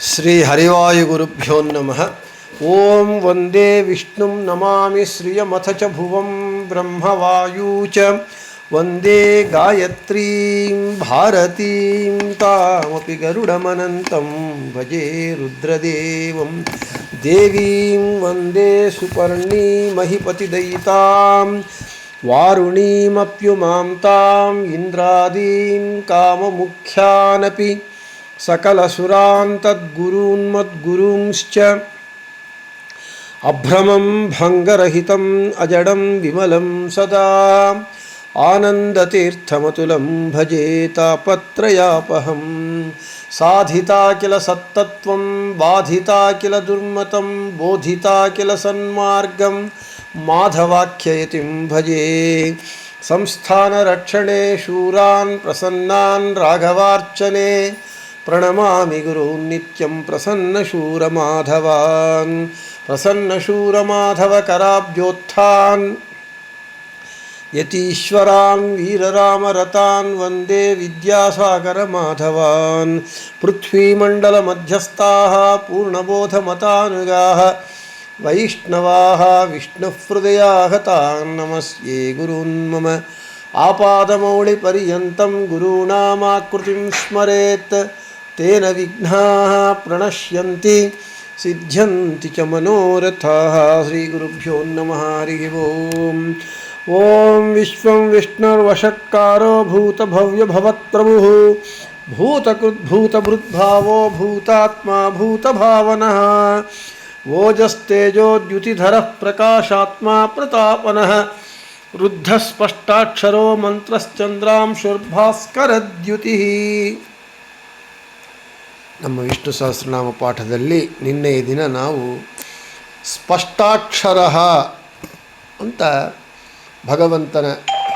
ಶ್ರೀ ಹರಿವಾಯುಗುರುಭ್ಯೋ ನಮಃ. ಓಂ ವಂದೇ ವಿಷ್ಣುಂ ನಮಾಮಿ ಶ್ರಿಯಮಥ ಚ ಭುವಂ ಬ್ರಹ್ಮವಾಯೂ ಚ ವಂದೇ ಗಾಯತ್ರೀಂ ಭಾರತೀಂ ತಾಮಪಿ ಗರುಡಮನಂತಂ ಭಜೆ ರುದ್ರದೇವಂ ದೇವೀಂ ವಂದೇ ಸುಪರ್ಣೀಮಹಿಪತಿದಯಿತಾಂ ವಾರುಣೀಮಪ್ಯುಮಾಂ ತಾಂ ಇಂದ್ರಾದೀನ್ ಕಾಮಮುಖ್ಯಾನಪಿ ಸಕಲಸುರಾನ್ ತದ್ಗುರೂನ್ಮದ್ಗುರೂಂಶ್ಚ ಅಭ್ರಮಂ ಭಂಗರಹಿತಂ ಅಜಡಂ ವಿಮಲಂ ಸದಾ ಆನಂದತೀರ್ಥಮತುಲಂ ಭಜೆ ತಾಪತ್ರಯಾಪಹಂ. ಸಾಧಿತಾ ಕಿಲ ಸತ್ತತ್ವಂ ಬಾಧಿತಾ ಕಿಲ ದುರ್ಮತಂ ಬೋಧಿತಾ ಕಿಲ ಸನ್ಮಾರ್ಗಂ ಮಾಧವಾಖ್ಯಯತಿಂ ಭಜೆ. ಸಂಸ್ಥಾನರಕ್ಷಣೆ ಶೂರಾನ್ ಪ್ರಸನ್ನಾನ್ ರಾಘವಾರ್ಚನೆ ಪ್ರಣಮಾಮಿ ಗುರೂನ್ ನಿತ್ಯಂ ಪ್ರಸನ್ನಶೂರಮಾಧವಾನ್. ಪ್ರಸನ್ನಶೂರಮಾಧವಕರಾಬ್ಜೋತ್ಥಾನ್ ಯತೀಶ್ವರಾನ್ ವೀರರಾಮರತಾನ್ ವಂದೇ ವಿದ್ಯಾಸಾಗರಮಾಧವಾನ್. ಪೃಥ್ವೀಮಂಡಲಮಧ್ಯಸ್ಥಾಃ ಪೂರ್ಣಬೋಧಮತಾನುಗಾಃ ವೈಷ್ಣವಾಃ ವಿಷ್ಣುಹೃದಯಾಃ ತಾನ್ ನಮಸ್ಯೆ ಗುರೂನ್ ಮಮ. ಆಪಾದಮೌಳಿಪರ್ಯಂತಂ ಗುರೂಣಾಮಾಕೃತಿಂ ಸ್ಮರೇತ್ ತೇನ ವಿಘ್ನಾಃ ಪ್ರಣಶ್ಯಂತಿ ಸಿದ್ಧ್ಯಂತಿ ಚ ಮನೋರಥಾಃ. ಶ್ರೀ ಗುರುಭ್ಯೋ ನಮಃ. ಹರಿ ಓಂ. ಓಂ ವಿಶ್ವಂ ವಿಷ್ಣುರ್ವಷಟ್ಕಾರೋ ಭೂತಭವ್ಯಭವತ್ಪ್ರಭುಃ ಭೂತಕೃದ್ಭೂತಭೃದ್ಭಾವೋ ಭೂತಾತ್ಮ ಭೂತಭಾವನಃ ಓಜಸ್ತೇಜೋದ್ಯುತಿಧರಃ ಪ್ರಕಾಶಾತ್ಮ ಪ್ರತಾಪನಃ ರುದ್ಧಸ್ಪಷ್ಟಾಕ್ಷರೋ ಮಂತ್ರಶ್ಚಂದ್ರಾಂಶುರ್ಭಾಸ್ಕರದ್ಯುತಿಃ. ನಮ್ಮ ವಿಷ್ಣು ಸಹಸ್ರನಾಮ ಪಾಠದಲ್ಲಿ ನಿನ್ನೆಯ ದಿನ ನಾವು ಸ್ಪಷ್ಟಾಕ್ಷರ ಅಂತ ಭಗವಂತನ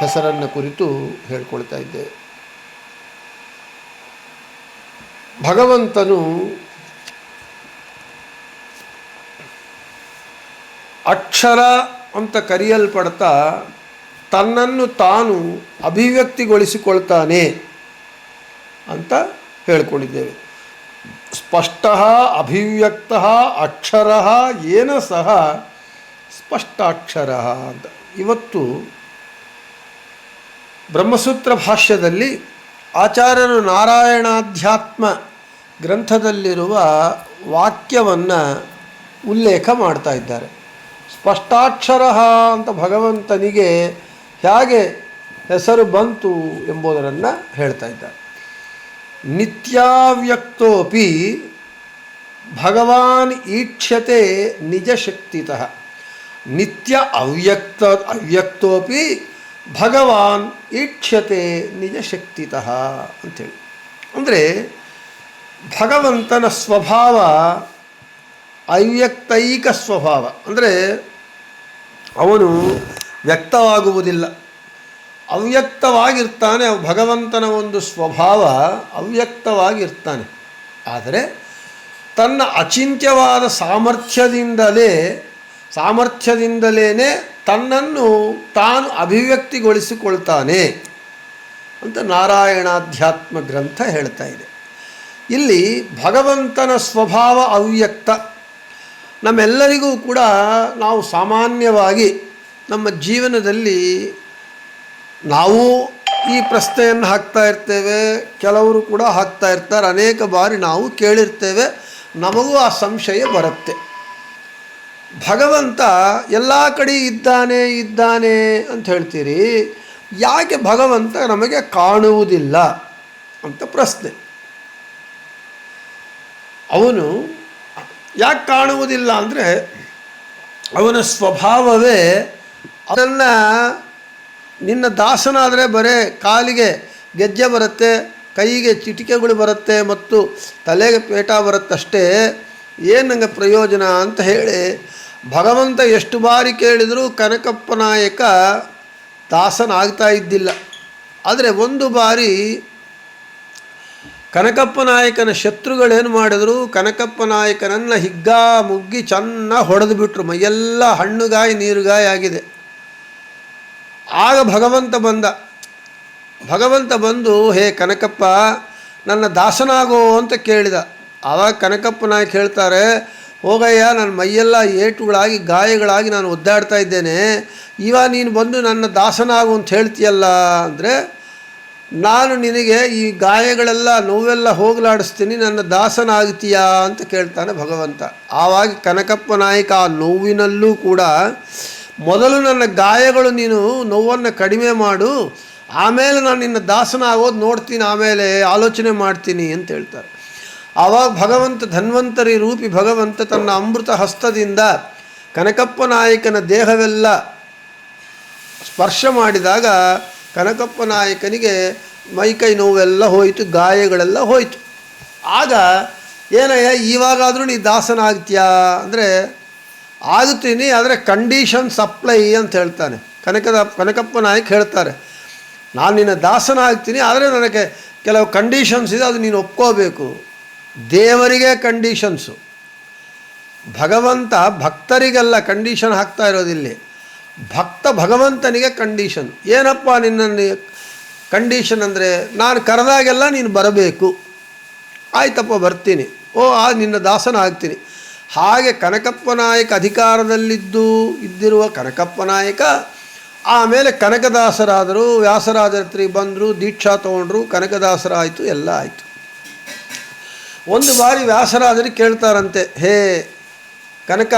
ಹೆಸರನ್ನು ಕುರಿತು ಹೇಳ್ಕೊಳ್ತಾ ಇದ್ದೇವೆ. ಭಗವಂತನು ಅಕ್ಷರ ಅಂತ ಕರೆಯಲ್ಪಡ್ತಾ ತನ್ನನ್ನು ತಾನು ಅಭಿವ್ಯಕ್ತಿಗೊಳಿಸಿಕೊಳ್ತಾನೆ ಅಂತ ಹೇಳ್ಕೊಂಡಿದ್ದೇವೆ. ಸ್ಪಷ್ಟ ಅಭಿವ್ಯಕ್ತ ಅಕ್ಷರ ಏನ ಸಹ ಸ್ಪಷ್ಟಾಕ್ಷರ ಅಂತ. ಇವತ್ತು ಬ್ರಹ್ಮಸೂತ್ರ ಭಾಷ್ಯದಲ್ಲಿ ಆಚಾರ್ಯರು ನಾರಾಯಣಾಧ್ಯಾತ್ಮ ಗ್ರಂಥದಲ್ಲಿರುವ ವಾಕ್ಯವನ್ನು ಉಲ್ಲೇಖ ಮಾಡ್ತಾ ಇದ್ದಾರೆ. ಸ್ಪಷ್ಟಾಕ್ಷರ ಅಂತ ಭಗವಂತನಿಗೆ ಹೇಗೆ ಹೆಸರು ಬಂತು ಎಂಬುದನ್ನು ಹೇಳ್ತಾ ಇದ್ದಾರೆ. ನಿತ್ಯಾವ್ಯಕ್ತೋಪಿ ಭಗವಾನ್ ಈಕ್ಷ್ಯತೆ ನಿಜಶಕ್ತಿತಃ. ನಿತ್ಯ ಅವ್ಯಕ್ತೋಪಿ ಭಗವಾನ್ ಈಕ್ಷ್ಯತೆ ನಿಜಶಕ್ತಿತಃ ಅಂಥೇಳಿ. ಅಂದರೆ ಭಗವಂತನ ಸ್ವಭಾವ ಅವ್ಯಕ್ತೈಕ ಸ್ವಭಾವ. ಅಂದರೆ ಅವನು ವ್ಯಕ್ತವಾಗುವುದಿಲ್ಲ, ಅವ್ಯಕ್ತವಾಗಿರ್ತಾನೆ. ಭಗವಂತನ ಒಂದು ಸ್ವಭಾವ ಅವ್ಯಕ್ತವಾಗಿರ್ತಾನೆ. ಆದರೆ ತನ್ನ ಅಚಿಂತ್ಯವಾದ ಸಾಮರ್ಥ್ಯದಿಂದಲೇ ತನ್ನನ್ನು ತಾನು ಅಭಿವ್ಯಕ್ತಿಗೊಳಿಸಿಕೊಳ್ತಾನೆ ಅಂತ ನಾರಾಯಣಾಧ್ಯಾತ್ಮ ಗ್ರಂಥ ಹೇಳ್ತಾ ಇದೆ. ಇಲ್ಲಿ ಭಗವಂತನ ಸ್ವಭಾವ ಅವ್ಯಕ್ತ. ನಮ್ಮೆಲ್ಲರಿಗೂ ಕೂಡ ನಾವು ಸಾಮಾನ್ಯವಾಗಿ ನಮ್ಮ ಜೀವನದಲ್ಲಿ ನಾವು ಈ ಪ್ರಶ್ನೆಯನ್ನು ಹಾಕ್ತಾ ಇರ್ತೇವೆ, ಕೆಲವರು ಕೂಡ ಹಾಕ್ತಾ ಇರ್ತಾರೆ. ಅನೇಕ ಬಾರಿ ನಾವು ಕೇಳಿರ್ತೇವೆ, ನಮಗೂ ಆ ಸಂಶಯ ಬರುತ್ತೆ. ಭಗವಂತ ಎಲ್ಲ ಕಡೆ ಇದ್ದಾನೆ ಅಂತ ಹೇಳ್ತೀರಿ, ಯಾಕೆ ಭಗವಂತ ನಮಗೆ ಕಾಣುವುದಿಲ್ಲ ಅಂತ ಪ್ರಶ್ನೆ. ಅವನು ಯಾಕೆ ಕಾಣುವುದಿಲ್ಲ ಅಂದರೆ ಅವನ ಸ್ವಭಾವವೇ ಅದನ್ನು. ನಿನ್ನ ದಾಸನಾದರೆ ಬರೇ ಕಾಲಿಗೆ ಗೆಜ್ಜೆ ಬರುತ್ತೆ, ಕೈಗೆ ಚಿಟಿಕೆಗಳು ಬರುತ್ತೆ ಮತ್ತು ತಲೆಗೆ ಪೇಟ ಬರುತ್ತಷ್ಟೇ, ಏನು ನನಗೆ ಪ್ರಯೋಜನ ಅಂತ ಹೇಳಿ ಭಗವಂತ ಎಷ್ಟು ಬಾರಿ ಕೇಳಿದರೂ ಕನಕಪ್ಪ ನಾಯಕ ದಾಸನಾಗ್ತಾ ಇದ್ದಿಲ್ಲ. ಆದರೆ ಒಂದು ಬಾರಿ ಕನಕಪ್ಪ ನಾಯಕನ ಶತ್ರುಗಳೇನು ಮಾಡಿದ್ರು, ಕನಕಪ್ಪ ನಾಯಕನನ್ನು ಹಿಗ್ಗಾ ಮುಗ್ಗಿ ಚೆನ್ನಾಗಿ ಹೊಡೆದು ಬಿಟ್ಟರು. ಮೈಯೆಲ್ಲ ಹಣ್ಣುಗಾಯಿ ನೀರುಗಾಯಿ ಆಗಿದೆ. ಆಗ ಭಗವಂತ ಬಂದು ಹೇ ಕನಕಪ್ಪ ನನ್ನ ದಾಸನಾಗೋ ಅಂತ ಕೇಳಿದ. ಆವಾಗ ಕನಕಪ್ಪ ನಾಯಕ್ ಹೇಳ್ತಾರೆ, ಹೋಗಯ್ಯ, ನನ್ನ ಮೈಯೆಲ್ಲ ಏಟುಗಳಾಗಿ ಗಾಯಗಳಾಗಿ ನಾನು ಒದ್ದಾಡ್ತಾ ಇದ್ದೇನೆ, ಇವಾಗ ನೀನು ಬಂದು ನನ್ನ ದಾಸನಾಗು ಅಂತ ಹೇಳ್ತೀಯಲ್ಲ ಅಂದರೆ, ನಾನು ನಿನಗೆ ಈ ಗಾಯಗಳೆಲ್ಲ ನೋವೆಲ್ಲ ಹೋಗಲಾಡಿಸ್ತೀನಿ, ನನ್ನ ದಾಸನಾಗ್ತೀಯಾ ಅಂತ ಕೇಳ್ತಾನೆ ಭಗವಂತ. ಆವಾಗ ಕನಕಪ್ಪ ನಾಯಕ ಆ ನೋವಿನಲ್ಲೂ ಕೂಡ ಮೊದಲು ನನ್ನ ಗಾಯಗಳು ನೀನು ನೋವನ್ನು ಕಡಿಮೆ ಮಾಡು, ಆಮೇಲೆ ನಾನು ನಿನ್ನ ದಾಸನಾಗೋದು ನೋಡ್ತೀನಿ, ಆಮೇಲೆ ಆಲೋಚನೆ ಮಾಡ್ತೀನಿ ಅಂತ ಹೇಳ್ತಾರೆ. ಆವಾಗ ಭಗವಂತ ಧನ್ವಂತರಿ ರೂಪಿ ಭಗವಂತ ತನ್ನ ಅಮೃತ ಹಸ್ತದಿಂದ ಕನಕಪ್ಪ ನಾಯಕನ ದೇಹವೆಲ್ಲ ಸ್ಪರ್ಶ ಮಾಡಿದಾಗ ಕನಕಪ್ಪ ನಾಯಕನಿಗೆ ಮೈಕೈ ನೋವೆಲ್ಲ ಹೋಯಿತು, ಗಾಯಗಳೆಲ್ಲ ಹೋಯಿತು. ಆಗ ಏನಯ್ಯ ಇವಾಗಾದರೂ ನೀ ದಾಸನಾಗ್ತೀಯಾ ಅಂದರೆ, ಆಗುತ್ತೀನಿ, ಆದರೆ ಕಂಡೀಷನ್ ಸಪ್ಲೈ ಅಂತ ಹೇಳ್ತಾನೆ. ಕನಕಪ್ಪ ನಾಯಕ್ ಹೇಳ್ತಾರೆ, ನಾನು ನಿನ್ನ ದಾಸನಾಗ್ತೀನಿ, ಆದರೆ ನನಗೆ ಕೆಲವು ಕಂಡೀಷನ್ಸ್ ಇದೆ, ಅದು ನೀನು ಒಪ್ಕೋಬೇಕು. ದೇವರಿಗೆ ಕಂಡೀಷನ್ಸು, ಭಗವಂತ ಭಕ್ತರಿಗೆಲ್ಲ ಕಂಡೀಷನ್ ಹಾಕ್ತಾ ಇರೋದಿಲ್ಲಿ. ಭಕ್ತ ಭಗವಂತನಿಗೆ ಕಂಡೀಷನ್. ಏನಪ್ಪ ನಿನ್ನ ಕಂಡೀಷನ್ ಅಂದರೆ, ನಾನು ಕರೆದಾಗೆಲ್ಲ ನೀನು ಬರಬೇಕು. ಆಯ್ತಪ್ಪ ಬರ್ತೀನಿ, ನಿನ್ನ ದಾಸನ ಆಗ್ತೀನಿ. ಹಾಗೆ ಕನಕಪ್ಪ ನಾಯಕ ಇದ್ದಿರುವ ಕನಕಪ್ಪ ನಾಯಕ ಆಮೇಲೆ ಕನಕದಾಸರಾದರು, ವ್ಯಾಸರಾಜರ ಹತ್ರ ಬಂದರು, ದೀಕ್ಷಾ ತೊಗೊಂಡ್ರು, ಕನಕದಾಸರಾಯಿತು, ಎಲ್ಲ ಆಯಿತು. ಒಂದು ಬಾರಿ ವ್ಯಾಸರಾಜರಿಗೆ ಕೇಳ್ತಾರಂತೆ, ಹೇ ಕನಕ,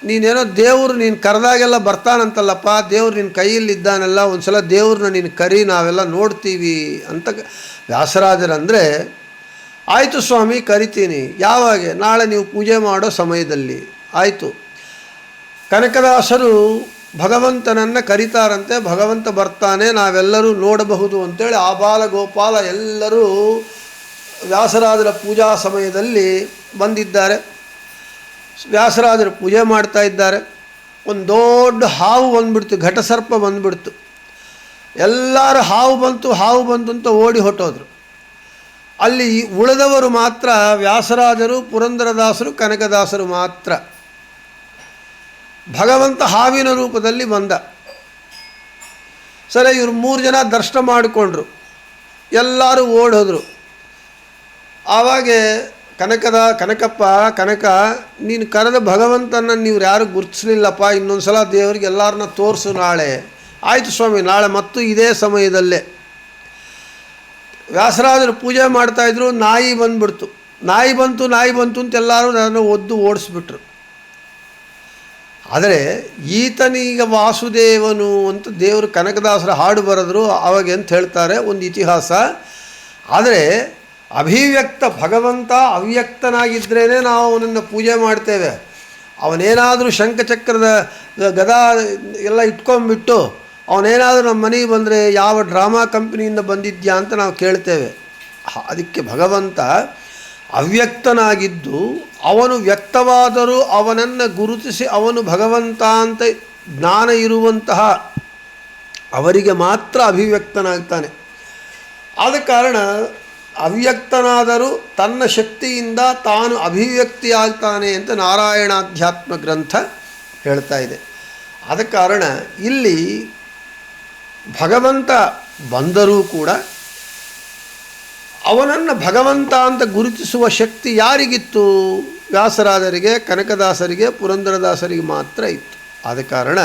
ನೀನೇನೋ ದೇವರು ನೀನು ಕರೆದಾಗೆಲ್ಲ ಬರ್ತಾನಂತಲ್ಲಪ್ಪ, ದೇವ್ರು ನಿನ್ನ ಕೈಯಲ್ಲಿದ್ದಾನಲ್ಲ, ಒಂದು ಸಲ ದೇವ್ರನ್ನ ನೀನು ಕರಿ, ನಾವೆಲ್ಲ ನೋಡ್ತೀವಿ ಅಂತ ವ್ಯಾಸರಾಜರಂದರೆ, ಆಯಿತು ಸ್ವಾಮಿ ಕರಿತೀನಿ. ಯಾವಾಗ? ನಾಳೆ ನೀವು ಪೂಜೆ ಮಾಡೋ ಸಮಯದಲ್ಲಿ. ಆಯಿತು. ಕನಕದಾಸರು ಭಗವಂತನನ್ನು ಕರೀತಾರಂತೆ, ಭಗವಂತ ಬರ್ತಾನೆ, ನಾವೆಲ್ಲರೂ ನೋಡಬಹುದು ಅಂತೇಳಿ ಆಬಾಲ ಗೋಪಾಲ ಎಲ್ಲರೂ ವ್ಯಾಸರಾಜರ ಪೂಜಾ ಸಮಯದಲ್ಲಿ ಬಂದಿದ್ದಾರೆ. ವ್ಯಾಸರಾಜರು ಪೂಜೆ ಮಾಡ್ತಾ ಇದ್ದಾರೆ. ಒಂದು ದೊಡ್ಡ ಹಾವು ಬಂದುಬಿಡ್ತು, ಘಟಸರ್ಪ ಬಂದುಬಿಡ್ತು. ಎಲ್ಲರೂ ಹಾವು ಬಂತು ಅಂತ ಓಡಿ ಹೊಟ್ಟೋದ್ರು. ಅಲ್ಲಿ ಉಳಿದವರು ಮಾತ್ರ ವ್ಯಾಸರಾಜರು, ಪುರಂದರದಾಸರು, ಕನಕದಾಸರು ಮಾತ್ರ. ಭಗವಂತ ಹಾವಿನ ರೂಪದಲ್ಲಿ ಬಂದ. ಸರಿ, ಇವರು 3 ಜನ ದರ್ಶನ ಮಾಡಿಕೊಂಡ್ರು, ಎಲ್ಲರೂ ಓಡೋದ್ರು. ಆವಾಗ ಕನಕ, ನೀನು ಕರೆದ ಭಗವಂತನ ನೀವು ಯಾರು ಗುರುತಿಸ್ಲಿಲ್ಲಪ್ಪ, ಇನ್ನೊಂದು ಸಲ ದೇವರಿಗೆ ಎಲ್ಲರನ್ನ ತೋರಿಸು ನಾಳೆ. ಆಯಿತು ಸ್ವಾಮಿ, ನಾಳೆ ಮತ್ತು ಇದೇ ಸಮಯದಲ್ಲೇ. ವ್ಯಾಸರಾಜರು ಪೂಜೆ ಮಾಡ್ತಾಯಿದ್ರು, ನಾಯಿ ಬಂತು ಅಂತ ಎಲ್ಲರೂ ನಾನು ಓಡಿಸ್ಬಿಟ್ರು. ಆದರೆ ಈತನೀಗ ವಾಸುದೇವನು ಅಂತ ದೇವರು ಕನಕದಾಸರ ಹಾಡು ಬರೆದ್ರು. ಆವಾಗ ಎಂತ ಹೇಳ್ತಾರೆ, ಒಂದು ಇತಿಹಾಸ. ಆದರೆ ಅಭಿವ್ಯಕ್ತ ಭಗವಂತ ಅವ್ಯಕ್ತನಾಗಿದ್ದರೇ ನಾವು ಅವನನ್ನು ಪೂಜೆ ಮಾಡ್ತೇವೆ. ಅವನೇನಾದರೂ ಶಂಖಚಕ್ರದ ಗದಾ ಎಲ್ಲ ಇಟ್ಕೊಂಡ್ಬಿಟ್ಟು ಅವನೇನಾದರೂ ನಮ್ಮ ಮನೆಗೆ ಬಂದರೆ ಯಾವ ಡ್ರಾಮಾ ಕಂಪ್ನಿಯಿಂದ ಬಂದಿದ್ಯಾ ಅಂತ ನಾವು ಕೇಳ್ತೇವೆ. ಅದಕ್ಕೆ ಭಗವಂತ ಅವ್ಯಕ್ತನಾಗಿದ್ದು ಅವನು ವ್ಯಕ್ತವಾದರೂ ಅವನನ್ನು ಗುರುತಿಸಿ ಅವನು ಭಗವಂತ ಅಂತ ಜ್ಞಾನ ಇರುವಂತಹ ಅವರಿಗೆ ಮಾತ್ರ ಅಭಿವ್ಯಕ್ತನಾಗ್ತಾನೆ. ಆದ ಕಾರಣ ಅವ್ಯಕ್ತನಾದರೂ ತನ್ನ ಶಕ್ತಿಯಿಂದ ತಾನು ಅಭಿವ್ಯಕ್ತಿಯಾಗ್ತಾನೆ ಅಂತ ನಾರಾಯಣಾಧ್ಯಾತ್ಮ ಗ್ರಂಥ ಹೇಳ್ತಾ ಇದೆ. ಆದ ಕಾರಣ ಇಲ್ಲಿ ಭಗವಂತ ಬಂದರೂ ಕೂಡ ಅವನನ್ನು ಭಗವಂತ ಅಂತ ಗುರುತಿಸುವ ಶಕ್ತಿ ಯಾರಿಗಿತ್ತು? ವ್ಯಾಸರಾಜರಿಗೆ, ಕನಕದಾಸರಿಗೆ, ಪುರಂದರದಾಸರಿಗೆ ಮಾತ್ರ ಇತ್ತು. ಆದ ಕಾರಣ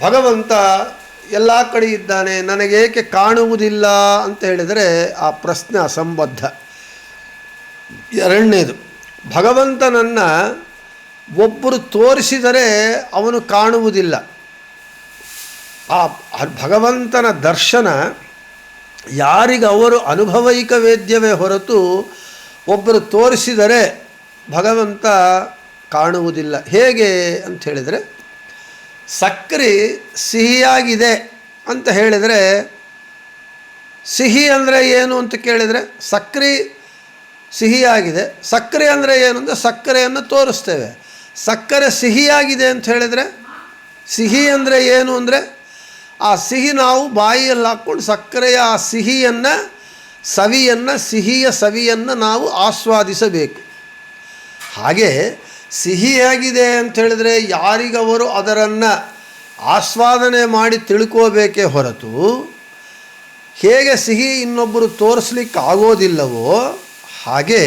ಭಗವಂತ ಎಲ್ಲ ಕಡೆ ಇದ್ದಾನೆ, ನನಗೇಕೆ ಕಾಣುವುದಿಲ್ಲ ಅಂತ ಹೇಳಿದರೆ ಆ ಪ್ರಶ್ನೆ ಅಸಂಬದ್ಧ. ಎರಡನೇದು, ಭಗವಂತನನ್ನು ಒಬ್ಬರು ತೋರಿಸಿದರೆ ಅವನು ಕಾಣುವುದಿಲ್ಲ. ಆ ಭಗವಂತನ ದರ್ಶನ ಯಾರಿಗವರು ಅನುಭವೈಕ ವೇದ್ಯವೇ ಹೊರತು ಒಬ್ಬರು ತೋರಿಸಿದರೆ ಭಗವಂತ ಕಾಣುವುದಿಲ್ಲ. ಹೇಗೆ ಅಂತ ಹೇಳಿದರೆ, ಸಕ್ಕರೆ ಸಿಹಿಯಾಗಿದೆ ಅಂತ ಹೇಳಿದರೆ, ಸಿಹಿ ಅಂದರೆ ಏನು ಅಂತ ಕೇಳಿದರೆ, ಸಕ್ಕರೆ ಸಿಹಿಯಾಗಿದೆ. ಸಕ್ಕರೆ ಅಂದರೆ ಏನು ಅಂದರೆ ಸಕ್ಕರೆಯನ್ನು ತೋರಿಸ್ತೇವೆ. ಸಕ್ಕರೆ ಸಿಹಿಯಾಗಿದೆ ಅಂತ ಹೇಳಿದರೆ, ಸಿಹಿ ಅಂದರೆ ಏನು ಅಂದರೆ ಆ ಸಿಹಿ ನಾವು ಬಾಯಿಯಲ್ಲಿ ಹಾಕ್ಕೊಂಡು ಸಕ್ಕರೆಯ ಆ ಸಿಹಿಯನ್ನು ಸಿಹಿಯ ಸವಿಯನ್ನು ನಾವು ಆಸ್ವಾದಿಸಬೇಕು. ಹಾಗೆ ಸಿಹಿಯಾಗಿದೆ ಅಂತ ಹೇಳಿದರೆ ಯಾರಿಗವರು ಅದರನ್ನು ಆಸ್ವಾದನೆ ಮಾಡಿ ತಿಳ್ಕೋಬೇಕೇ ಹೊರತು ಹೇಗೆ ಸಿಹಿ ಇನ್ನೊಬ್ಬರು ತೋರಿಸ್ಲಿಕ್ಕೆ ಆಗೋದಿಲ್ಲವೋ ಹಾಗೆ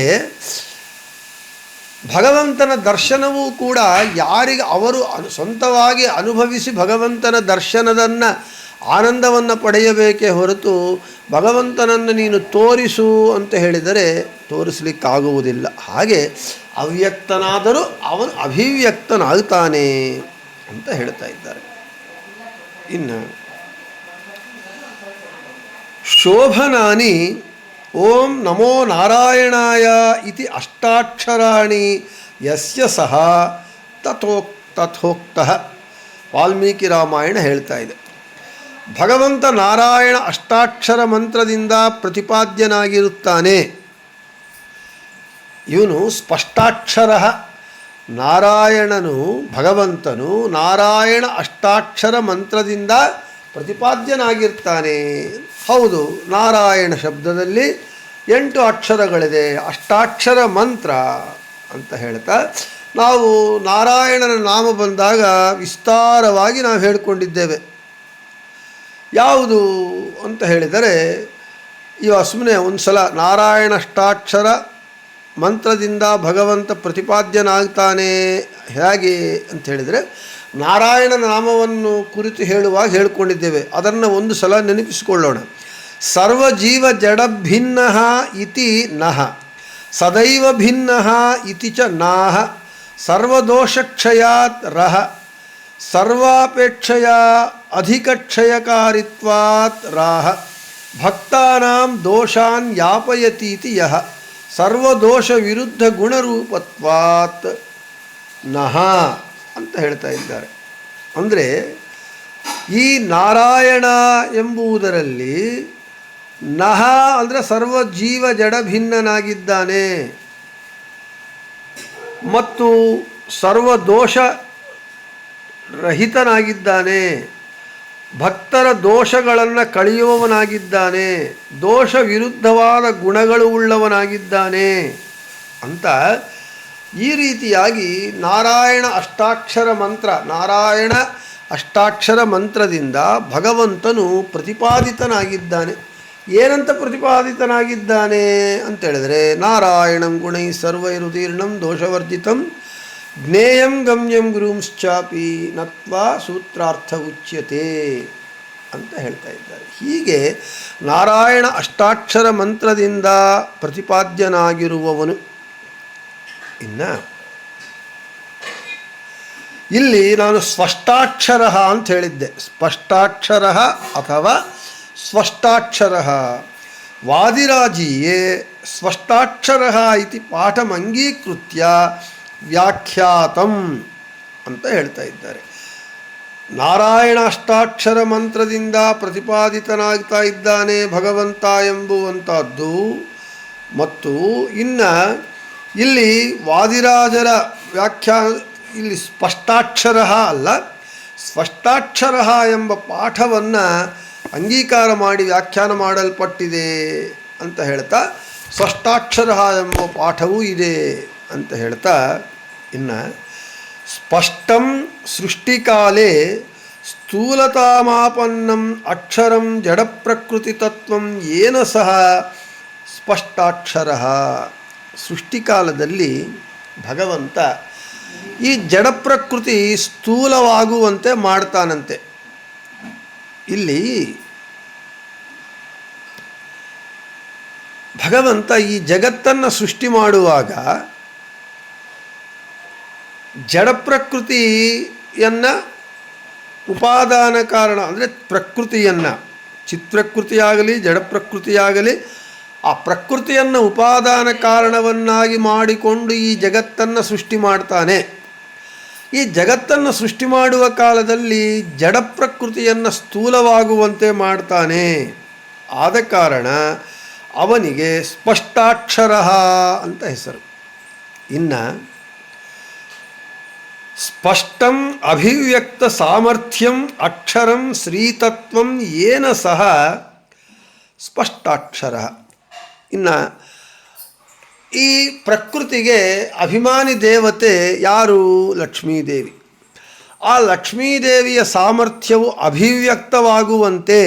ಭಗವಂತನ ದರ್ಶನವೂ ಕೂಡ ಯಾರಿಗೆ ಅವರು ಸ್ವಂತವಾಗಿ ಅನುಭವಿಸಿ ಭಗವಂತನ ದರ್ಶನದನ್ನು ಆನಂದವನ್ನು ಪಡೆಯಬೇಕೇ ಹೊರತು ಭಗವಂತನನ್ನು ನೀನು ತೋರಿಸು ಅಂತ ಹೇಳಿದರೆ ತೋರಿಸಲಿಕ್ಕಾಗುವುದಿಲ್ಲ. ಹಾಗೆ ಅವ್ಯಕ್ತನಾದರೂ ಅವನು ಅಭಿವ್ಯಕ್ತನಾಗ್ತಾನೆ ಅಂತ ಹೇಳ್ತಾ ಇದ್ದಾರೆ. ಇನ್ನು ಶೋಭನಾನಿ ಓಂ ನಮೋ ನಾರಾಯಣಾಯ ಇತಿ ಅಷ್ಟಾಕ್ಷರಾಣಿ ಯಸ್ಯ ಸಹ ತಥೋಕ್ತಃ ವಾಲ್ಮೀಕಿ ರಾಮಾಯಣ ಹೇಳ್ತಾ ಇದೆ. ಭಗವಂತ ನಾರಾಯಣ ಅಷ್ಟಾಕ್ಷರ ಮಂತ್ರದಿಂದ ಪ್ರತಿಪಾದ್ಯನಾಗಿರುತ್ತಾನೆ. ಇವನು ಸ್ಪಷ್ಟಾಕ್ಷರ. ನಾರಾಯಣನು ಭಗವಂತನು ನಾರಾಯಣ ಅಷ್ಟಾಕ್ಷರ ಮಂತ್ರದಿಂದ ಪ್ರತಿಪಾದ್ಯನಾಗಿರ್ತಾನೆ. ಹೌದು, ನಾರಾಯಣ ಶಬ್ದದಲ್ಲಿ 8 ಅಕ್ಷರಗಳಿದೆ, ಅಷ್ಟಾಕ್ಷರ ಮಂತ್ರ ಅಂತ ಹೇಳ್ತಾ ನಾವು ನಾರಾಯಣನ ನಾಮ ಬಂದಾಗ ವಿಸ್ತಾರವಾಗಿ ನಾವು ಹೇಳಿಕೊಂಡಿದ್ದೇವೆ. ಯಾವುದು ಅಂತ ಹೇಳಿದರೆ, ಸುಮ್ಮನೆ ಒಂದು ಸಲ ನಾರಾಯಣ ಅಷ್ಟಾಕ್ಷರ ಮಂತ್ರದಿಂದ ಭಗವಂತ ಪ್ರತಿಪಾದ್ಯನಾಗ್ತಾನೆ ಹೇಗೆ ಅಂತ ಹೇಳಿದರೆ, ನಾರಾಯಣನ ನಾಮವನ್ನು ಕುರಿತು ಹೇಳುವಾಗ ಹೇಳಿಕೊಂಡಿದ್ದೇವೆ. ಅದನ್ನು ಒಂದು ಸಲ ನೆನಪಿಸಿಕೊಳ್ಳೋಣ. ಸರ್ವಜೀವ ಜಡಭಿನ್ನ ಇತಿ ನಃ ಸದೈವ ಭಿನ್ನ ಇತಿ ಚ ನಾಹ ಸರ್ವದೋಷಕ್ಷಯಾತ್ ರಹ ಸರ್ವಾಪೇಕ್ಷೆಯ ಅಧಿಕಕ್ಷಯಕಾರಿತ್ವಾತ್ ರಾಹ ಭಕ್ತಾನಾಂ ದೋಷಾನ್ ಯಾಪಯತೀತಿ ಯಹ ಸರ್ವದೋಷ ವಿರುದ್ಧ ಗುಣರೂಪತ್ವಾತ್ ನಹ ಅಂತ ಹೇಳ್ತಾ ಇದ್ದಾರೆ. ಅಂದರೆ ಈ ನಾರಾಯಣ ಎಂಬುದರಲ್ಲಿ ನಹ ಅಂದರೆ ಸರ್ವ ಜೀವ ಜಡ ಭಿನ್ನನಾಗಿದ್ದಾನೆ ಮತ್ತು ಸರ್ವ ದೋಷ ರಹಿತನಾಗಿದ್ದಾನೆ, ಭಕ್ತರ ದೋಷಗಳನ್ನು ಕಳೆಯುವವನಾಗಿದ್ದಾನೆ, ದೋಷ ವಿರುದ್ಧವಾದ ಗುಣಗಳು ಉಳ್ಳವನಾಗಿದ್ದಾನೆ ಅಂತ ಈ ರೀತಿಯಾಗಿ ನಾರಾಯಣ ಅಷ್ಟಾಕ್ಷರ ಮಂತ್ರದಿಂದ ಭಗವಂತನು ಪ್ರತಿಪಾದಿತನಾಗಿದ್ದಾನೆ. ಏನಂತ ಪ್ರತಿಪಾದಿತನಾಗಿದ್ದಾನೆ ಅಂತೇಳಿದರೆ, ನಾರಾಯಣಂ ಗುಣೈ ಸರ್ವೈರುದೀರ್ಣಂ ದೋಷವರ್ಜಿತಂ ಜ್ಞೇಯಂ ಗಮ್ಯಂ ಗುರುಂಶ್ಚಾಪಿ ನತ್ವಾ ಸೂತ್ರಾರ್ಥ ಉಚ್ಯತೆ ಅಂತ ಹೇಳ್ತಾ ಇದ್ದಾರೆ. ಹೀಗೆ ನಾರಾಯಣ ಅಷ್ಟಾಕ್ಷರ ಮಂತ್ರದಿಂದ ಪ್ರತಿಪಾದ್ಯನಾಗಿರುವವನು. ಇನ್ನು ಇಲ್ಲಿ ನಾನು ಸ್ಪಷ್ಟಾಕ್ಷರ ಅಂತ ಹೇಳಿದ್ದೆ. ಸ್ಪಷ್ಟಾಕ್ಷರ ಅಥವಾ ಸ್ಪಷ್ಟಾಕ್ಷರ ವಾದಿರಾಜೀಯೇ ಸ್ಪಷ್ಟಾಕ್ಷರ ಇತಿ ಪಾಠಮಂಗೀಕೃತ್ಯ ವ್ಯಾಖ್ಯಾತಂ ಅಂತ ಹೇಳ್ತಾ ಇದ್ದಾರೆ. ನಾರಾಯಣ ಅಷ್ಟಾಕ್ಷರ ಮಂತ್ರದಿಂದ ಪ್ರತಿಪಾದಿತನಾಗ್ತಾ ಇದ್ದಾನೆ ಭಗವಂತ ಎಂಬುವಂಥದ್ದು. ಮತ್ತು ಇನ್ನು ಇಲ್ಲಿ ವಾದಿರಾಜರ ವ್ಯಾಖ್ಯಾನ, ಇಲ್ಲಿ ಸ್ಪಷ್ಟಾಕ್ಷರ ಅಲ್ಲ, ಸ್ಪಷ್ಟಾಕ್ಷರ ಎಂಬ ಪಾಠವನ್ನು ಅಂಗೀಕಾರ ಮಾಡಿ ವ್ಯಾಖ್ಯಾನ ಮಾಡಲ್ಪಟ್ಟಿದೆ ಅಂತ ಹೇಳ್ತಾ ಸ್ಪಷ್ಟಾಕ್ಷರ ಎಂಬ ಪಾಠವೂ ಇದೆ ಅಂತ ಹೇಳ್ತಾ, ಇನ್ನು ಸ್ಪಷ್ಟಂ ಸೃಷ್ಟಿಕಾಲೇ ಸ್ಥೂಲತಾಮಾಪನ್ನಂ ಅಕ್ಷರಂ ಜಡಪ್ರಕೃತಿ ತತ್ವಂ ಏನ ಸಹ ಸ್ಪಷ್ಟಾಕ್ಷರ. ಸೃಷ್ಟಿಕಾಲದಲ್ಲಿ ಭಗವಂತ ಈ ಜಡಪ್ರಕೃತಿ ಸ್ಥೂಲವಾಗುವಂತೆ ಮಾಡ್ತಾನಂತೆ. ಇಲ್ಲಿ ಭಗವಂತ ಈ ಜಗತ್ತನ್ನು ಸೃಷ್ಟಿ ಮಾಡುವಾಗ ಜಡಪ್ರಕೃತಿಯನ್ನು ಉಪಾದಾನ ಕಾರಣ ಅಂದರೆ ಪ್ರಕೃತಿಯನ್ನು, ಚಿತ್ಪ್ರಕೃತಿಯಾಗಲಿ ಜಡಪ್ರಕೃತಿಯಾಗಲಿ, ಆ ಪ್ರಕೃತಿಯನ್ನು ಉಪಾದಾನ ಕಾರಣವನ್ನಾಗಿ ಮಾಡಿಕೊಂಡು ಈ ಜಗತ್ತನ್ನು ಸೃಷ್ಟಿ ಮಾಡ್ತಾನೆ. ಈ ಜಗತ್ತನ್ನು ಸೃಷ್ಟಿ ಮಾಡುವ ಕಾಲದಲ್ಲಿ ಜಡಪ್ರಕೃತಿಯನ್ನು ಸ್ಥೂಲವಾಗುವಂತೆ ಮಾಡ್ತಾನೆ. ಆದ ಕಾರಣ ಅವನಿಗೆ ಸ್ಪಷ್ಟಾಕ್ಷರ ಅಂತ ಹೆಸರು. ಇನ್ನು ಸ್ಪಷ್ಟಂ ಅಭಿವ್ಯಕ್ತ ಸಾಮರ್ಥ್ಯಂ ಅಕ್ಷರಂ ಶ್ರೀತತ್ವಂ ಏನ ಸಹ ಸ್ಪಷ್ಟಾಕ್ಷರ. ಇನ್ನು ಈ ಪ್ರಕೃತಿಗೆ ಅಭಿಮಾನಿ ದೇವತೆ ಯಾರು? ಲಕ್ಷ್ಮೀದೇವಿ. ಆ ಲಕ್ಷ್ಮೀದೇವಿಯ ಸಾಮರ್ಥ್ಯವು ಅಭಿವ್ಯಕ್ತವಾಗುವಂತೆ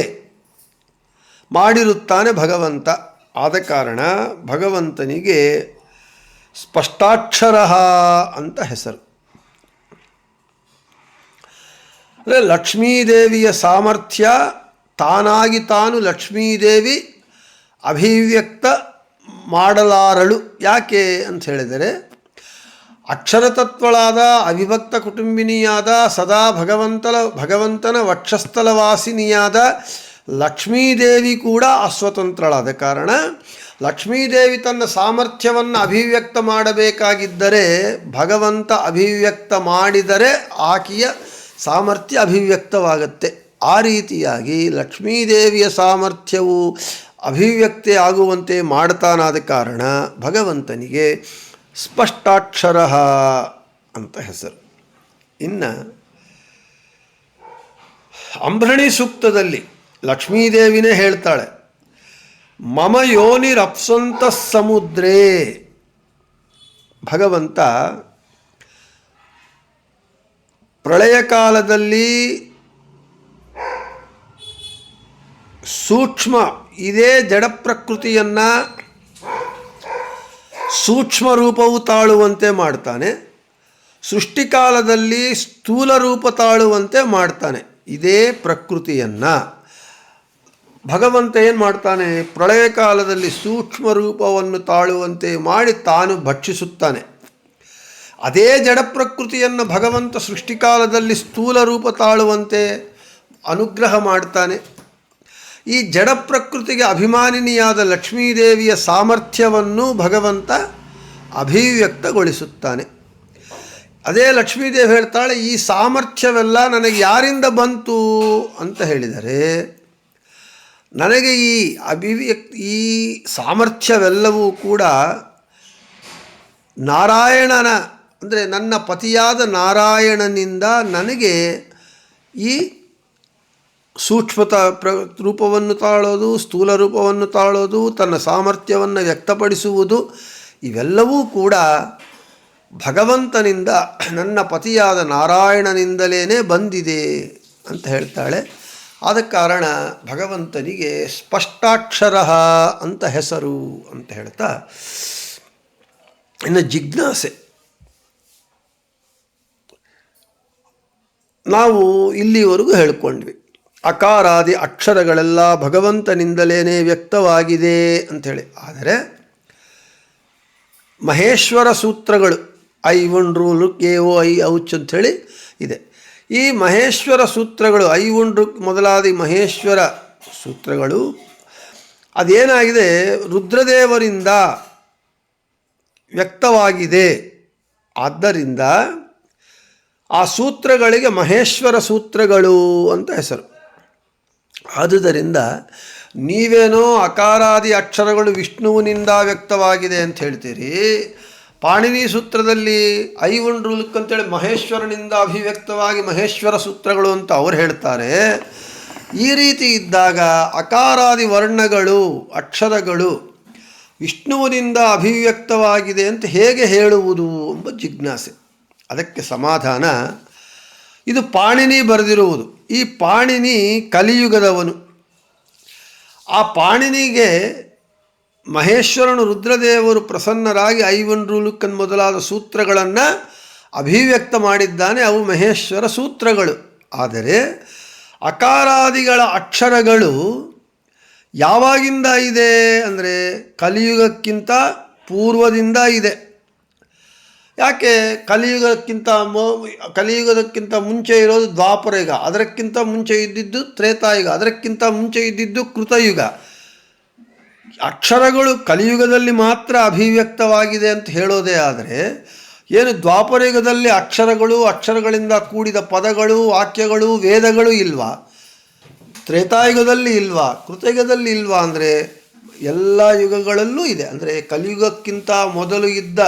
ಮಾಡಿರುತ್ತಾನೆ ಭಗವಂತ. ಆದ ಕಾರಣ ಭಗವಂತನಿಗೆ ಸ್ಪಷ್ಟಾಕ್ಷರ ಅಂತ ಹೆಸರು. ಅಂದರೆ ಲಕ್ಷ್ಮೀದೇವಿಯ ಸಾಮರ್ಥ್ಯ, ತಾನಾಗಿ ತಾನು ಲಕ್ಷ್ಮೀದೇವಿ ಅಭಿವ್ಯಕ್ತ ಮಾಡಲಾರಳು. ಯಾಕೆ ಅಂತ ಹೇಳಿದರೆ, ಅಕ್ಷರತತ್ವಳಾದ ಅವಿಭಕ್ತ ಕುಟುಂಬಿನಿಯಾದ ಸದಾ ಭಗವಂತನ ವಕ್ಷಸ್ಥಲವಾಸಿನಿಯಾದ ಲಕ್ಷ್ಮೀದೇವಿ ಕೂಡ ಅಸ್ವತಂತ್ರಳಾದ ಕಾರಣ, ಲಕ್ಷ್ಮೀದೇವಿ ತನ್ನ ಸಾಮರ್ಥ್ಯವನ್ನು ಅಭಿವ್ಯಕ್ತ ಮಾಡಬೇಕಾಗಿದ್ದರೆ ಭಗವಂತ ಅಭಿವ್ಯಕ್ತ ಮಾಡಿದರೆ ಆಕೆಯ ಸಾಮರ್ಥ್ಯ ಅಭಿವ್ಯಕ್ತವಾಗುತ್ತೆ. ಆ ರೀತಿಯಾಗಿ ಲಕ್ಷ್ಮೀದೇವಿಯ ಸಾಮರ್ಥ್ಯವು ಅಭಿವ್ಯಕ್ತಿ ಆಗುವಂತೆ ಮಾಡ್ತಾನಾದ ಕಾರಣ ಭಗವಂತನಿಗೆ ಸ್ಪಷ್ಟಾಕ್ಷರ ಅಂತ ಹೆಸರು. ಇನ್ನು ಅಂಬ್ರಣಿ ಸೂಕ್ತದಲ್ಲಿ ಲಕ್ಷ್ಮೀದೇವಿನೇ ಹೇಳ್ತಾಳೆ, ಮಮ ಯೋನಿರಪ್ಸಂತ ಸಮುದ್ರೇ. ಭಗವಂತ ಪ್ರಳಯ ಕಾಲದಲ್ಲಿ ಸೂಕ್ಷ್ಮ ಇದೇ ಜಡ ಪ್ರಕೃತಿಯನ್ನು ಸೂಕ್ಷ್ಮ ರೂಪವು ತಾಳುವಂತೆ ಮಾಡ್ತಾನೆ, ಸೃಷ್ಟಿಕಾಲದಲ್ಲಿ ಸ್ಥೂಲ ರೂಪ ತಾಳುವಂತೆ ಮಾಡ್ತಾನೆ. ಇದೇ ಪ್ರಕೃತಿಯನ್ನು ಭಗವಂತ ಏನು ಮಾಡ್ತಾನೆ, ಪ್ರಳಯ ಕಾಲದಲ್ಲಿ ಸೂಕ್ಷ್ಮ ರೂಪವನ್ನು ತಾಳುವಂತೆ ಮಾಡಿ ತಾನು ಭಕ್ಷಿಸುತ್ತಾನೆ. ಅದೇ ಜಡ ಪ್ರಕೃತಿಯನ್ನು ಭಗವಂತ ಸೃಷ್ಟಿಕಾಲದಲ್ಲಿ ಸ್ಥೂಲ ರೂಪ ತಾಳುವಂತೆ ಅನುಗ್ರಹ ಮಾಡ್ತಾನೆ. ಈ ಜಡ ಪ್ರಕೃತಿಗೆ ಅಭಿಮಾನಿನಿಯಾದ ಲಕ್ಷ್ಮೀದೇವಿಯ ಸಾಮರ್ಥ್ಯವನ್ನು ಭಗವಂತ ಅಭಿವ್ಯಕ್ತಗೊಳಿಸುತ್ತಾನೆ. ಅದೇ ಲಕ್ಷ್ಮೀದೇವಿ ಹೇಳ್ತಾಳೆ, ಈ ಸಾಮರ್ಥ್ಯವೆಲ್ಲ ನನಗೆ ಯಾರಿಂದ ಬಂತು ಅಂತ ಹೇಳಿದರೆ, ನನಗೆ ಈ ಸಾಮರ್ಥ್ಯವೆಲ್ಲವೂ ಕೂಡ ನಾರಾಯಣನ, ಅಂದರೆ ನನ್ನ ಪತಿಯಾದ ನಾರಾಯಣನಿಂದ ನನಗೆ ಈ ಸೂಕ್ಷ್ಮತ ರೂಪವನ್ನು ತಾಳೋದು, ಸ್ಥೂಲ ರೂಪವನ್ನು ತಾಳೋದು, ತನ್ನ ಸಾಮರ್ಥ್ಯವನ್ನು ವ್ಯಕ್ತಪಡಿಸುವುದು, ಇವೆಲ್ಲವೂ ಕೂಡ ಭಗವಂತನಿಂದ, ನನ್ನ ಪತಿಯಾದ ನಾರಾಯಣನಿಂದಲೇ ಬಂದಿದೆ ಅಂತ ಹೇಳ್ತಾಳೆ. ಆದ ಕಾರಣ ಭಗವಂತನಿಗೆ ಸ್ಪಷ್ಟಾಕ್ಷರ ಅಂತ ಹೆಸರು ಅಂತ ಹೇಳ್ತಾ, ಇನ್ನು ಜಿಜ್ಞಾಸೆ. ನಾವು ಇಲ್ಲಿವರೆಗೂ ಹೇಳ್ಕೊಂಡ್ವಿ, ಅಕಾರಾದಿ ಅಕ್ಷರಗಳೆಲ್ಲ ಭಗವಂತನಿಂದಲೇ ವ್ಯಕ್ತವಾಗಿದೆ ಅಂಥೇಳಿ. ಆದರೆ ಮಹೇಶ್ವರ ಸೂತ್ರಗಳು, ಐ ಒನ್ ರೂಲು ಕೆ ಓ ಐ ಔಚ್ ಅಂಥೇಳಿ ಇದೆ. ಈ ಮಹೇಶ್ವರ ಸೂತ್ರಗಳು, ಐ ಒನ್ ರು ಮೊದಲಾದ ಮಹೇಶ್ವರ ಸೂತ್ರಗಳು ಅದೇನಾಗಿದೆ, ರುದ್ರದೇವರಿಂದ ವ್ಯಕ್ತವಾಗಿದೆ. ಆದ್ದರಿಂದ ಆ ಸೂತ್ರಗಳಿಗೆ ಮಹೇಶ್ವರ ಸೂತ್ರಗಳು ಅಂತ ಹೆಸರು. ಆದುದರಿಂದ ನೀವೇನೋ ಅಕಾರಾದಿ ಅಕ್ಷರಗಳು ವಿಷ್ಣುವಿನಿಂದ ವ್ಯಕ್ತವಾಗಿದೆ ಅಂತ ಹೇಳ್ತೀರಿ, ಪಾಣಿನಿ ಸೂತ್ರದಲ್ಲಿ ಐ ಒನ್ ರೂಲಕ್ ಅಂತೇಳಿ ಮಹೇಶ್ವರನಿಂದ ಅಭಿವ್ಯಕ್ತವಾಗಿ ಮಹೇಶ್ವರ ಸೂತ್ರಗಳು ಅಂತ ಅವ್ರು ಹೇಳ್ತಾರೆ. ಈ ರೀತಿ ಇದ್ದಾಗ ಅಕಾರಾದಿ ವರ್ಣಗಳು, ಅಕ್ಷರಗಳು ವಿಷ್ಣುವಿನಿಂದ ಅಭಿವ್ಯಕ್ತವಾಗಿದೆ ಅಂತ ಹೇಗೆ ಹೇಳುವುದು ಎಂಬ ಜಿಜ್ಞಾಸೆ. ಅದಕ್ಕೆ ಸಮಾಧಾನ, ಇದು ಪಾಣಿನಿ ಬರೆದಿರುವುದು. ಈ ಪಾಣಿನಿ ಕಲಿಯುಗದವನು. ಆ ಪಾಣಿನಿಗೆ ಮಹೇಶ್ವರನು, ರುದ್ರದೇವರು ಪ್ರಸನ್ನರಾಗಿ ಐ ಒನ್ ರೂಲುಕನ್ ಮೊದಲಾದ ಸೂತ್ರಗಳನ್ನು ಅಭಿವ್ಯಕ್ತ ಮಾಡಿದ್ದಾನೆ. ಅವು ಮಹೇಶ್ವರ ಸೂತ್ರಗಳು. ಆದರೆ ಅಕಾರಾದಿಗಳ ಅಕ್ಷರಗಳು ಯಾವಾಗಿಂದ ಇದೆ ಅಂದರೆ ಕಲಿಯುಗಕ್ಕಿಂತ ಪೂರ್ವದಿಂದ ಇದೆ. ಯಾಕೆ? ಕಲಿಯುಗದಕ್ಕಿಂತ ಮುಂಚೆ ಇರೋದು ದ್ವಾಪರಯುಗ, ಅದಕ್ಕಿಂತ ಮುಂಚೆ ಇದ್ದಿದ್ದು ತ್ರೇತಾಯುಗ, ಅದಕ್ಕಿಂತ ಮುಂಚೆ ಇದ್ದಿದ್ದು ಕೃತಯುಗ. ಅಕ್ಷರಗಳು ಕಲಿಯುಗದಲ್ಲಿ ಮಾತ್ರ ಅಭಿವ್ಯಕ್ತವಾಗಿದೆ ಅಂತ ಹೇಳೋದೇ ಆದರೆ, ಏನು ದ್ವಾಪರಯುಗದಲ್ಲಿ ಅಕ್ಷರಗಳು, ಅಕ್ಷರಗಳಿಂದ ಕೂಡಿದ ಪದಗಳು, ವಾಕ್ಯಗಳು, ವೇದಗಳು ಇಲ್ವಾ? ತ್ರೇತಾಯುಗದಲ್ಲಿ ಇಲ್ವಾ? ಕೃತಯುಗದಲ್ಲಿ ಇಲ್ವಾ? ಅಂದರೆ ಎಲ್ಲ ಯುಗಗಳಲ್ಲೂ ಇದೆ. ಅಂದರೆ ಕಲಿಯುಗಕ್ಕಿಂತ ಮೊದಲು ಇದ್ದ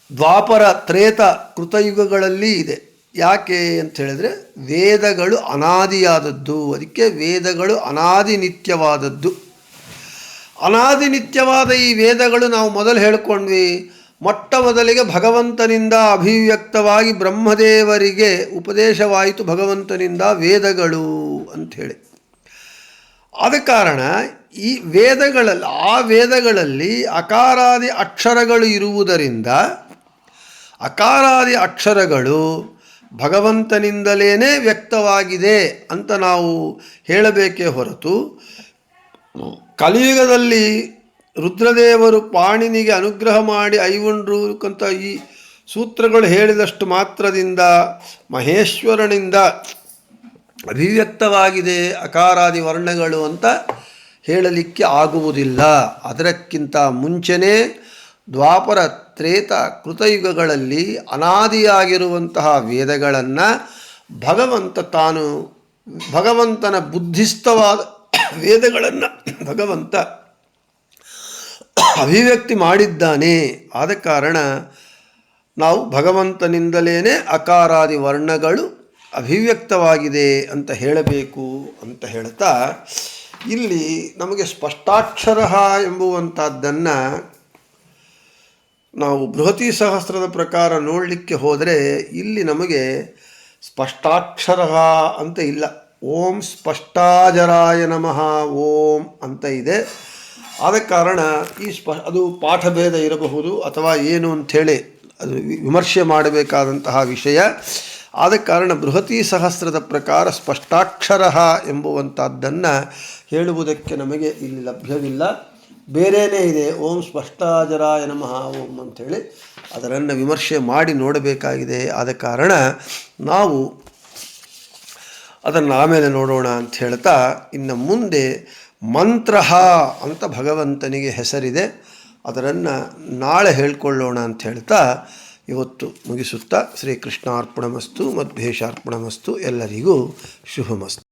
ದ್ವಾಪರ, ತ್ರೇತ, ಕೃತಯುಗಗಳಲ್ಲಿ ಇದೆ. ಯಾಕೆ ಅಂತ ಹೇಳಿದರೆ ವೇದಗಳು ಅನಾದಿಯಾದದ್ದು. ಅದಕ್ಕೆ ವೇದಗಳು ಅನಾದಿ ನಿತ್ಯವಾದದ್ದು. ಅನಾದಿ ನಿತ್ಯವಾದ ಈ ವೇದಗಳು ನಾವು ಮೊದಲು ಹೇಳ್ಕೊಂಡ್ವಿ, ಮೊಟ್ಟ ಮೊದಲಿಗೆ ಭಗವಂತನಿಂದ ಅಭಿವ್ಯಕ್ತವಾಗಿ ಬ್ರಹ್ಮದೇವರಿಗೆ ಉಪದೇಶವಾಯಿತು ಭಗವಂತನಿಂದ ವೇದಗಳು ಅಂಥೇಳಿ. ಆದ ಕಾರಣ ಈ ವೇದಗಳಲ್ಲಿ ವೇದಗಳಲ್ಲಿ ಅಕಾರಾದಿ ಅಕ್ಷರಗಳು ಇರುವುದರಿಂದ ಅಕಾರಾದಿ ಅಕ್ಷರಗಳು ಭಗವಂತನಿಂದಲೇ ವ್ಯಕ್ತವಾಗಿದೆ ಅಂತ ನಾವು ಹೇಳಬೇಕೇ ಹೊರತು ಕಲಿಯುಗದಲ್ಲಿ ರುದ್ರದೇವರು ಪಾಣಿನಿಗೆ ಅನುಗ್ರಹ ಮಾಡಿ ಐವೊಂಡ್ರು ಅಂತ ಈ ಸೂತ್ರಗಳು ಹೇಳಿದಷ್ಟು ಮಾತ್ರದಿಂದ ಮಹೇಶ್ವರನಿಂದ ಅಭಿವ್ಯಕ್ತವಾಗಿದೆ ಅಕಾರಾದಿ ವರ್ಣಗಳು ಅಂತ ಹೇಳಲಿಕ್ಕೆ ಆಗುವುದಿಲ್ಲ. ಅದಕ್ಕಿಂತ ಮುಂಚೆನೇ ದ್ವಾಪರ ತ್ರೇತ ಕೃತಯುಗಗಳಲ್ಲಿ ಅನಾದಿಯಾಗಿರುವಂತಹ ವೇದಗಳನ್ನು ಭಗವಂತನ ಬುದ್ಧಿಸ್ಥವಾದ ವೇದಗಳನ್ನು ಭಗವಂತ ಅಭಿವ್ಯಕ್ತಿ ಮಾಡಿದ್ದಾನೆ. ಆದ ಕಾರಣ ನಾವು ಭಗವಂತನಿಂದಲೇ ಅಕಾರಾದಿ ವರ್ಣಗಳು ಅಭಿವ್ಯಕ್ತವಾಗಿದೆ ಅಂತ ಹೇಳಬೇಕು ಅಂತ ಹೇಳ್ತಾ, ಇಲ್ಲಿ ನಮಗೆ ಸ್ಪಷ್ಟಾಕ್ಷರ ಎಂಬುವಂಥದ್ದನ್ನು ನಾವು ಬೃಹತಿ ಸಹಸ್ರದ ಪ್ರಕಾರ ನೋಡಲಿಕ್ಕೆ ಹೋದರೆ ಇಲ್ಲಿ ನಮಗೆ ಸ್ಪಷ್ಟಾಕ್ಷರ ಅಂತ ಇಲ್ಲ. ಓಂ ಸ್ಪಷ್ಟಾಜರಾಯ ನಮಃ ಓಂ ಅಂತ ಇದೆ. ಆದ ಕಾರಣ ಅದು ಪಾಠಭೇದ ಇರಬಹುದು ಅಥವಾ ಏನು ಅಂಥೇಳಿ ಅದು ವಿಮರ್ಶೆ ಮಾಡಬೇಕಾದಂತಹ ವಿಷಯ. ಆದ ಕಾರಣ ಬೃಹತಿ ಸಹಸ್ರದ ಪ್ರಕಾರ ಸ್ಪಷ್ಟಾಕ್ಷರ ಎಂಬುವಂಥದ್ದನ್ನು ಹೇಳುವುದಕ್ಕೆ ನಮಗೆ ಇಲ್ಲಿ ಲಭ್ಯವಿಲ್ಲ. ಬೇರೆಯೇ ಇದೆ, ಓಂ ಸ್ಪಷ್ಟಾಜರಾಯ ನಮಃ ಓಂ ಅಂಥೇಳಿ ಅದನ್ನು ವಿಮರ್ಶೆ ಮಾಡಿ ನೋಡಬೇಕಾಗಿದೆ. ಆದ ಕಾರಣ ನಾವು ಅದನ್ನು ಆಮೇಲೆ ನೋಡೋಣ ಅಂತ ಹೇಳ್ತಾ, ಇನ್ನು ಮುಂದೆ ಮಂತ್ರ ಅಂತ ಭಗವಂತನಿಗೆ ಹೆಸರಿದೆ, ಅದನ್ನು ನಾಳೆ ಹೇಳ್ಕೊಳ್ಳೋಣ ಅಂತ ಹೇಳ್ತಾ ಇವತ್ತು ಮುಗಿಸುತ್ತಾ ಶ್ರೀಕೃಷ್ಣಾರ್ಪಣಮಸ್ತು ಮಧ್ವೇಶಾರ್ಪಣಮಸ್ತು. ಎಲ್ಲರಿಗೂ ಶುಭಮಸ್ತು.